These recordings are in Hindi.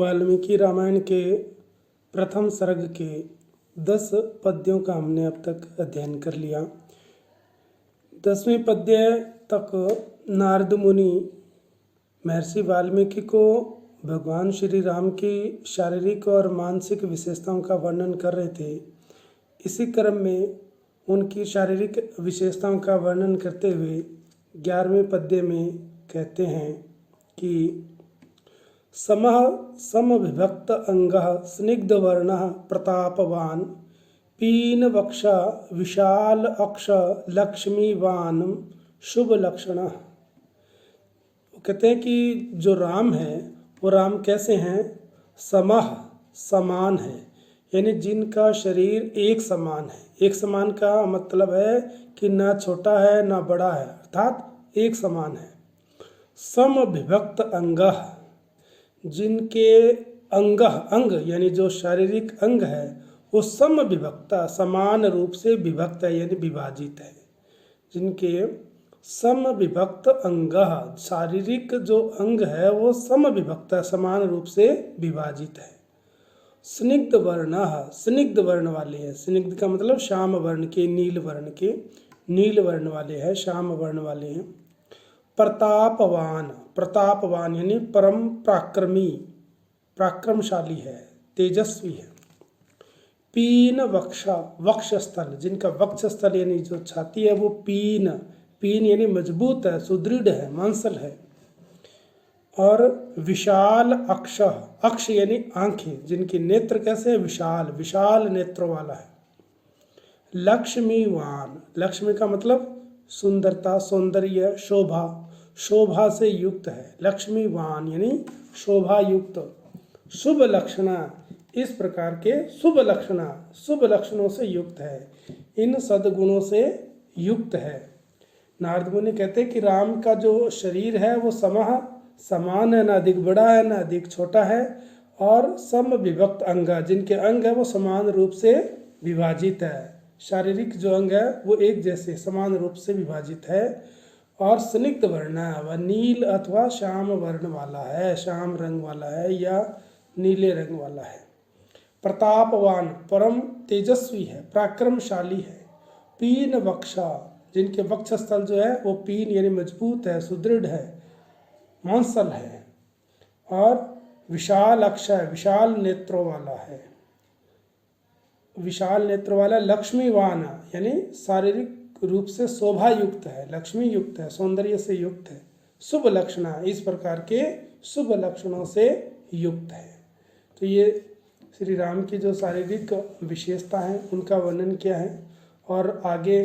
वाल्मीकि रामायण के प्रथम सर्ग के 10 पद्यों का हमने अब तक अध्ययन कर लिया। 10वें पद्य तक नारद मुनि महर्षि वाल्मीकि को भगवान श्री राम की शारीरिक और मानसिक विशेषताओं का वर्णन कर रहे थे। इसी क्रम में उनकी शारीरिक विशेषताओं का वर्णन करते हुए 11वें पद्य में कहते हैं कि समः समविभक्त अंगः स्निग्धवर्णः प्रतापवान् पीनवक्षा विशाल अक्ष लक्ष्मीवान् शुभ लक्षणः। वो कहते हैं कि जो राम है वो राम कैसे हैं? समः समान है, यानी जिनका शरीर एक समान है। एक समान का मतलब है कि ना छोटा है ना बड़ा है, अर्थात एक समान है। समविभक्त अंगः, जिनके अंग यानी जो शारीरिक अंग है वो समविभक्त समान रूप से विभक्त है, यानी विभाजित है। जिनके समविभक्त अंग, शारीरिक जो अंग है वो समविभक्त समान रूप से विभाजित है। स्निग्ध वर्ण, स्निग्ध वर्ण वाले हैं। स्निग्ध का मतलब श्याम वर्ण के, नील वर्ण के, नील वर्ण वाले हैं, श्याम वर्ण वाले हैं। प्रतापवान, प्रतापवान यानी परम पराक्रमी, पराक्रमशाली है, तेजस्वी है। पीन वक्षा, वक्षस्थल, जिनका वक्षस्थल यानी जो छाती है वो पीन, पीन यानी मजबूत है, सुदृढ़ है, मांसल है। और विशाल अक्ष, अक्ष यानी आंखें, जिनके नेत्र कैसे है? विशाल, विशाल नेत्रों वाला है। लक्ष्मीवान, लक्ष्मी का मतलब सुंदरता, सौंदर्य, शोभा, शोभा से युक्त है। लक्ष्मीवान यानी शोभा युक्त। शुभ लक्षणा, इस प्रकार के शुभ लक्षणा, शुभ लक्षणों से युक्त है, इन सद्गुणों से युक्त है। नारद मुनि कहते हैं कि राम का जो शरीर है वो समः समान है, ना अधिक बड़ा है ना अधिक छोटा है। और समविभक्त अंग, जिनके अंग है वो समान रूप से विभाजित है। शारीरिक जो अंग है वो एक जैसे समान रूप से विभाजित है। और स्निग्ध वर्ण, वह नील अथवा श्याम वर्ण वाला है, श्याम रंग वाला है या नीले रंग वाला है। प्रतापवान, परम तेजस्वी है, पराक्रमशाली है। पीन वक्षा, जिनके वक्षस्थल जो है वो पीन यानी मजबूत है, सुदृढ़ है, मांसल है। और विशाल अक्ष है, विशाल नेत्रों वाला है, विशाल नेत्र वाला। लक्ष्मीवान यानी शारीरिक रूप से शोभा युक्त है, लक्ष्मी युक्त है, सौंदर्य से युक्त है। शुभ लक्षणा, इस प्रकार के शुभ लक्षणों से युक्त है। तो ये श्री राम की जो शारीरिक विशेषता है उनका वर्णन किया है। और आगे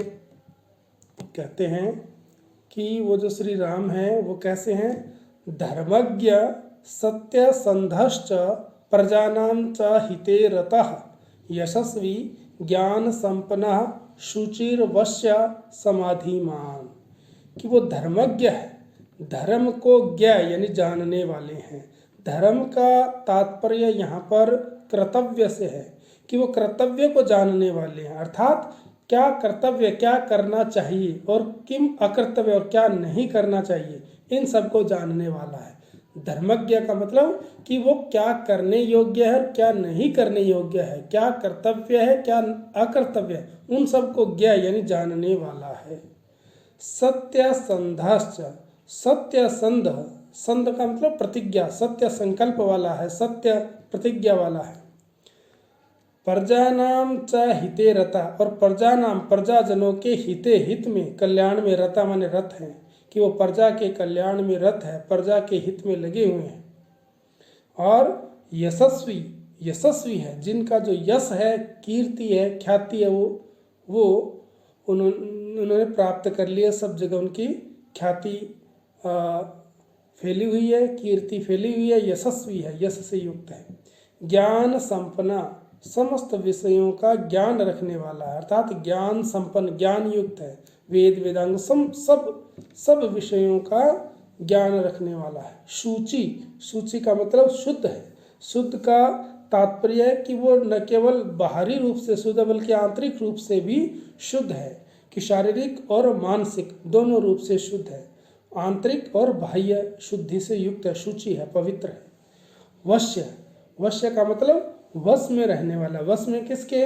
कहते हैं कि वो जो श्री राम हैं वो कैसे हैं? धर्मज्ञ सत्यसंधश्च प्रजानां च हिते रतः यशस्वी ज्ञान संपन्नः शुचिर्वश्य समाधिमान। कि वो धर्मज्ञ है, धर्म को ज्ञ यानी जानने वाले हैं। धर्म का तात्पर्य यहाँ पर कर्तव्य से है कि वो कर्तव्य को जानने वाले हैं, अर्थात क्या कर्तव्य, क्या करना चाहिए और किम अकर्तव्य और क्या नहीं करना चाहिए, इन सब को जानने वाला है। धर्मज्ञ का मतलब कि वो क्या करने योग्य है और क्या नहीं करने योग्य है, क्या कर्तव्य है क्या अकर्तव्य है, उन सब को ज्ञ यानी जानने वाला है। सत्यसंधश्च, सत्यसंध, संध का मतलब प्रतिज्ञा, सत्य संकल्प वाला है, सत्य प्रतिज्ञा वाला है। प्रजानाम च हिते रता, और प्रजानाम प्रजाजनों के हिते, हित में, कल्याण में, रता माने रत हैं, कि वो प्रजा के कल्याण में रत है, प्रजा के हित में लगे हुए हैं। और यशस्वी, यशस्वी है, जिनका जो यश है, कीर्ति है, ख्याति है, वो उन्होंने प्राप्त कर लिया। सब जगह उनकी ख्याति फैली हुई है, कीर्ति फैली हुई है, यशस्वी है, यश से युक्त है। ज्ञान संपन्ना, समस्त विषयों का ज्ञान रखने वाला है, अर्थात ज्ञान संपन्न, ज्ञान युक्त है। वेद वेदांग सब विषयों का ज्ञान रखने वाला है। शुचि, शुचि का मतलब शुद्ध है। शुद्ध का तात्पर्य है कि वो न केवल बाहरी रूप से शुद्ध है बल्कि आंतरिक रूप से भी शुद्ध है, कि शारीरिक और मानसिक दोनों रूप से शुद्ध है, आंतरिक और बाह्य शुद्धि से युक्त है, शुचि है, पवित्र है। वश्य, वश्य का मतलब वश में रहने वाला। वश में किसके?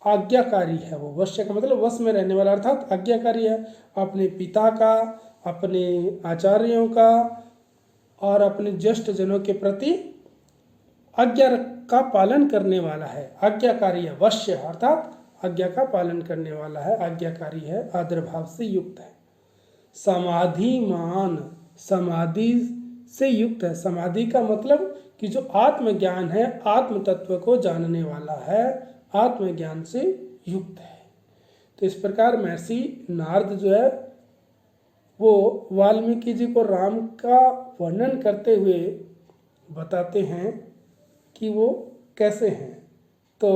आज्ञाकारी है वो। वश्य का मतलब वश में रहने वाला अर्थात आज्ञाकारी है। अपने पिता का, अपने आचार्यों का और अपने ज्येष्ठ जनों के प्रति आज्ञा का पालन करने वाला है। आज्ञाकारी है। वश्य अर्थात आज्ञा का पालन करने वाला है, आज्ञाकारी है, आदर भाव से युक्त है। समाधिमान, समाधि से युक्त है। समाधि का मतलब कि जो आत्मज्ञान है, आत्म तत्व को जानने वाला है, आत्मज्ञान से युक्त है। तो इस प्रकार महर्षि नारद जो है वो वाल्मीकि जी को राम का वर्णन करते हुए बताते हैं कि वो कैसे हैं। तो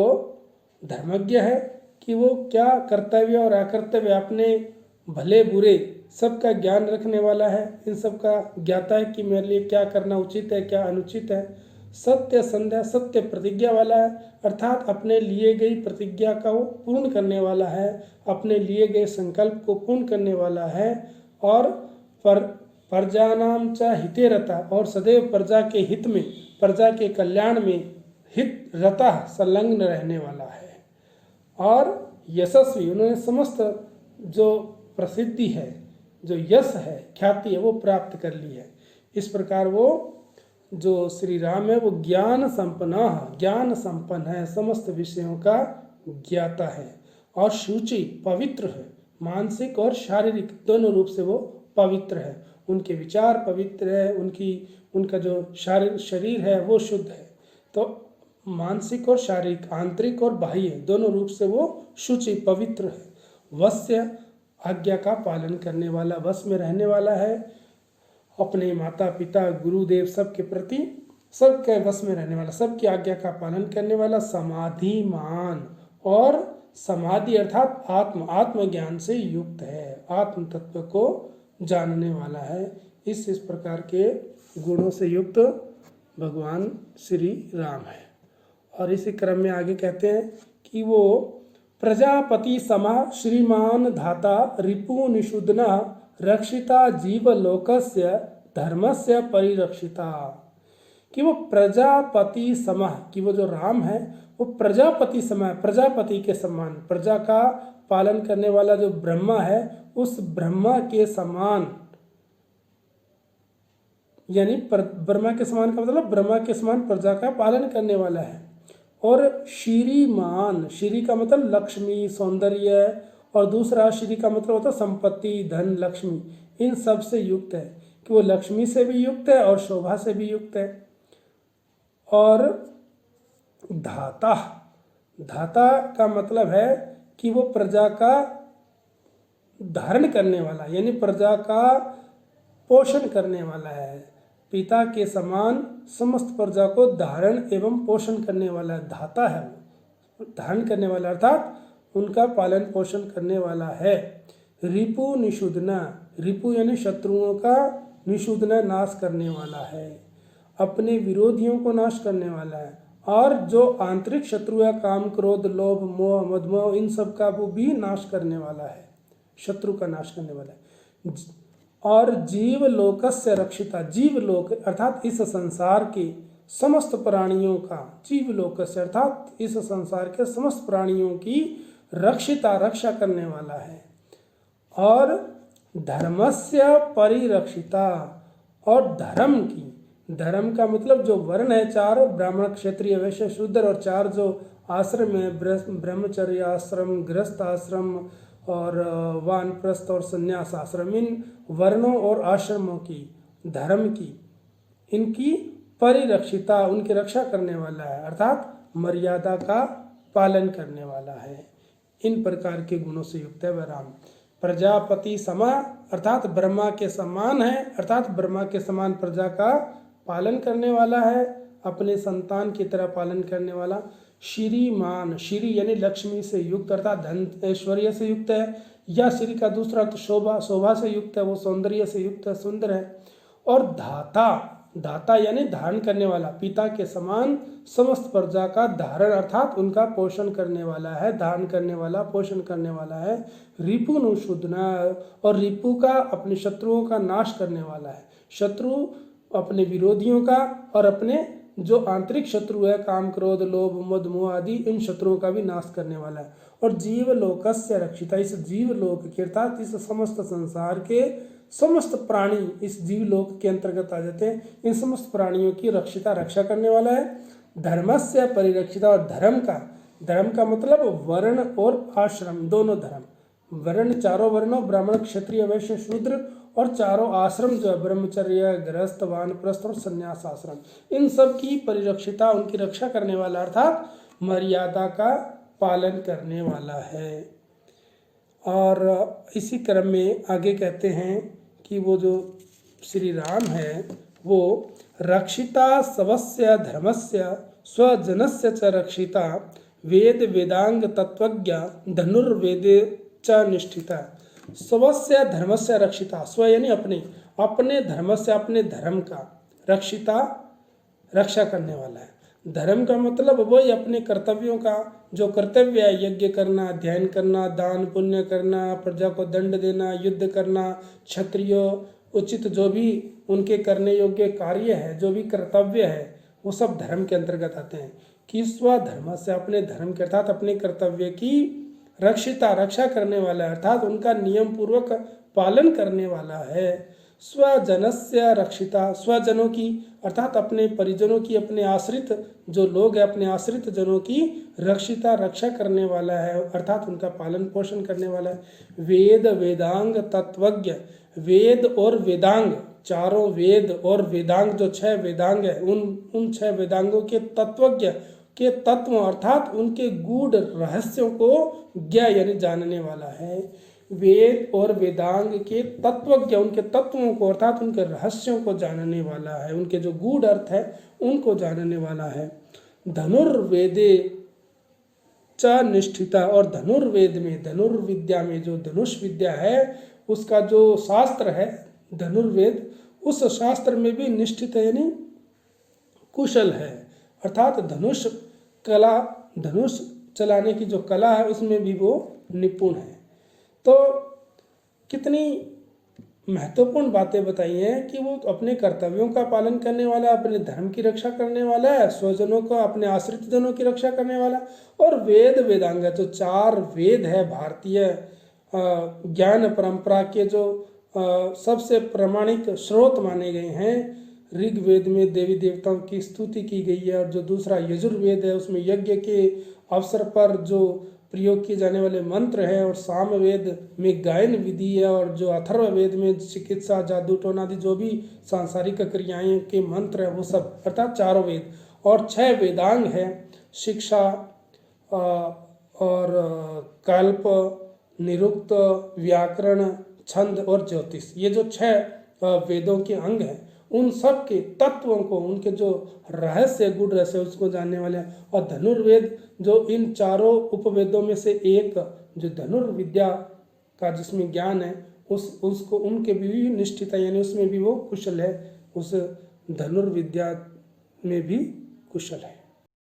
धर्मज्ञ है कि वो क्या कर्तव्य और अकर्तव्य, अपने भले बुरे सबका ज्ञान रखने वाला है, इन सब का ज्ञाता है कि मेरे लिए क्या करना उचित है, क्या अनुचित है। सत्य संध्या, सत्य प्रतिज्ञा वाला है, अर्थात अपने लिए गई प्रतिज्ञा का वो पूर्ण करने वाला है, अपने लिए गए संकल्प को पूर्ण करने वाला है। और प्रजानाम च हिते रता, और सदैव प्रजा के हित में, प्रजा के कल्याण में हित रता, संलग्न रहने वाला है। और यशस्वी, उन्होंने समस्त जो प्रसिद्धि है, जो यश है, ख्याति है, वो प्राप्त कर ली है। इस प्रकार वो जो श्री राम है वो ज्ञान संपन्न है, समस्त विषयों का ज्ञाता है। और शुचि, पवित्र है, मानसिक और शारीरिक दोनों रूप से वो पवित्र है। उनके विचार पवित्र है, उनका जो शरीर है वो शुद्ध है। तो मानसिक और शारीरिक, आंतरिक और बाह्य दोनों रूप से वो शुचि पवित्र है। वश्य, आज्ञा का पालन करने वाला, वश में रहने वाला है, अपने माता पिता गुरुदेव सबके प्रति, सबके वश में रहने वाला, सबकी आज्ञा का पालन करने वाला। समाधिमान, और समाधि अर्थात आत्मज्ञान से युक्त है, आत्म तत्व को जानने वाला है। इस प्रकार के गुणों से युक्त भगवान श्री राम है। और इसी क्रम में आगे कहते हैं कि वो प्रजापति समा श्रीमान धाता रिपु निषुदना रक्षिता जीवलोकस्य धर्मस्य परिरक्षिता। कि वो प्रजापति समा, कि वो जो राम है वो प्रजापति समा, प्रजापति के समान, प्रजा का पालन करने वाला जो ब्रह्मा है उस ब्रह्मा के समान, यानी ब्रह्मा के समान का मतलब ब्रह्मा के समान प्रजा का पालन करने वाला है। और श्रीमान, श्री का मतलब लक्ष्मी, सौंदर्य, और दूसरा श्री का मतलब होता है संपत्ति, धन, लक्ष्मी, इन सब से युक्त है। कि वो लक्ष्मी से भी युक्त है और शोभा से भी युक्त है। और धाता, धाता का मतलब है कि वो प्रजा का धारण करने वाला, यानी प्रजा का पोषण करने वाला है। पिता के समान समस्त प्रजा को धारण एवं पोषण करने वाला धाता है वो, धारण करने वाला अर्थात उनका पालन पोषण करने वाला है। रिपु निषुदना, रिपु यानी शत्रुओं का, निषुदना नाश करने वाला है, अपने विरोधियों को नाश करने वाला है। और जो आंतरिक शत्रु है, काम क्रोध लोभ मोह मदमोह, इन सब का वो भी नाश करने वाला है, शत्रु का नाश करने वाला है। और जीव लोकस्य रक्षिता, जीव लोक अर्थात इस संसार के समस्त प्राणियों का, जीव लोकस्य अर्थात इस संसार के समस्त प्राणियों की रक्षिता, रक्षा करने वाला है। और धर्मस्य परिरक्षिता, और धर्म की, धर्म का मतलब जो वर्ण है चार, ब्राह्मण क्षत्रिय वैश्य शूद्र, और चार जो आश्रम है, ब्रह्मचर्य आश्रम, गृहस्थ आश्रम और वानप्रस्थ और संन्यास आश्रम, इन वर्णों और आश्रमों की, धर्म की, इनकी परिरक्षिता, उनकी रक्षा करने वाला है, अर्थात मर्यादा का पालन करने वाला है। इन प्रकार के गुणों से युक्त है वह राम। प्रजापति समा अर्थात ब्रह्मा के समान है, अर्थात ब्रह्मा के समान प्रजा का पालन करने वाला है, अपने संतान की तरह पालन करने वाला। श्रीमान, श्री यानी लक्ष्मी से युक्त अर्थात धन ऐश्वर्य से युक्त है, या श्री का दूसरा अर्थ शोभा, शोभा से युक्त है, वो सौंदर्य से युक्त है, सुंदर है। और धाता, धाता यानी धारण करने वाला, पिता के समान समस्त प्रजा का धारण अर्थात उनका पोषण करने वाला है, धारण करने वाला, पोषण करने वाला है। रिपु निषुदना, और रिपु का अपने शत्रुओं का नाश करने वाला है, शत्रु अपने विरोधियों का और अपने जो आंतरिक शत्रु है, काम क्रोध लोभ मद मोह आदि, इन शत्रुओं का भी नाश करने वाला है। और जीवलोकस्य रक्षिता, इस जीवलोक के अर्थात इस समस्त संसार के समस्त प्राणी इस जीवलोक के अंतर्गत आ जाते हैं। इन समस्त प्राणियों की रक्षिता, रक्षा करने वाला है। धर्मस्य परिरक्षिता, और धर्म का मतलब वर्ण और आश्रम, दोनों धर्म, वर्ण चारों वर्णों ब्राह्मण क्षत्रिय वैश्य शूद्र, और चारों आश्रम जो है ब्रह्मचर्य गृहस्थ वानप्रस्थ और संन्यास आश्रम, इन सब की परिरक्षिता, उनकी रक्षा करने वाला अर्थात मर्यादा का पालन करने वाला है। और इसी क्रम में आगे कहते हैं कि वो जो श्री राम है वो रक्षिता स्वस्य धर्मस्य स्वजनस्य च रक्षिता वेद वेदांग तत्वज्ञ धनुर्वेदे च निष्ठिता। स्वस्य धर्मस्य रक्षिता, स्व यानी अपने धर्म से, अपने धर्म का, रक्षिता रक्षा करने वाला है। धर्म का मतलब वही अपने कर्तव्यों का, जो कर्तव्य है, यज्ञ करना, अध्ययन करना, दान पुण्य करना, प्रजा को दंड देना, युद्ध करना, क्षत्रिय उचित जो भी उनके करने योग्य कार्य है, जो भी कर्तव्य है, वो सब धर्म के अंतर्गत आते हैं। कि स्वधर्म से, अपने धर्म के अर्थात अपने कर्तव्य की रक्षिता, रक्षा करने वाला है, अर्थात उनका नियम पूर्वक पालन करने वाला है। स्वजनस्य रक्षिता, स्वजनों की अर्थात अपने परिजनों की, अपने आश्रित जो लोग हैं, अपने आश्रित जनों की रक्षिता, रक्षा करने वाला है, अर्थात उनका पालन पोषण करने वाला है। वेद वेदांग तत्वज्ञ, वेद और वेदांग, चारों वेद और वेदांग जो 6 वेदांग है, उन 6 वेदांगों के तत्वज्ञ के तत्व अर्थात उनके गूढ़ रहस्यों को ज्ञ यानी जानने वाला है। वेद और वेदांग के तत्वज्ञ, उनके तत्वों को अर्थात उनके रहस्यों को जानने वाला है, उनके जो गूढ़ अर्थ है उनको जानने वाला है। धनुर्वेदे च निष्ठिता, और धनुर्वेद में, धनुर्विद्या में, जो धनुष विद्या है उसका जो शास्त्र है धनुर्वेद, उस शास्त्र में भी निष्ठित है यानी कुशल है, अर्थात धनुष कला, धनुष चलाने की जो कला है उसमें भी वो निपुण है। तो कितनी महत्वपूर्ण बातें बताई हैं कि वो अपने कर्तव्यों का पालन करने वाला है, अपने धर्म की रक्षा करने वाला है, स्वजनों का, अपने आश्रित जनों की रक्षा करने वाला, और वेद वेदांग जो 4 वेद है भारतीय ज्ञान परंपरा के जो सबसे प्रामाणिक स्रोत माने गए हैं। ऋग्वेद में देवी देवताओं की स्तुति की गई है, और जो दूसरा यजुर्वेद है उसमें यज्ञ के अवसर पर जो प्रयोग किए जाने वाले मंत्र हैं, और सामवेद में गायन विधि है, और जो अथर्ववेद में चिकित्सा जादू टोना आदि जो भी सांसारिक क्रियाएं के मंत्र हैं वो सब, अर्थात 4 वेद, और 6 वेदांग है, शिक्षा और कल्प, निरुक्त, व्याकरण, छंद और ज्योतिष, ये जो 6 वेदों के अंग हैं उन सब के तत्वों को, उनके जो रहस्य गूढ़ रहस्य उसको जानने वाले हैं। और धनुर्वेद जो इन 4 उपवेदों में से एक, जो धनुर्विद्या का जिसमें ज्ञान है उसको उनके भी निष्ठित है, यानी उसमें भी वो कुशल है, उस धनुर्विद्या में भी कुशल है।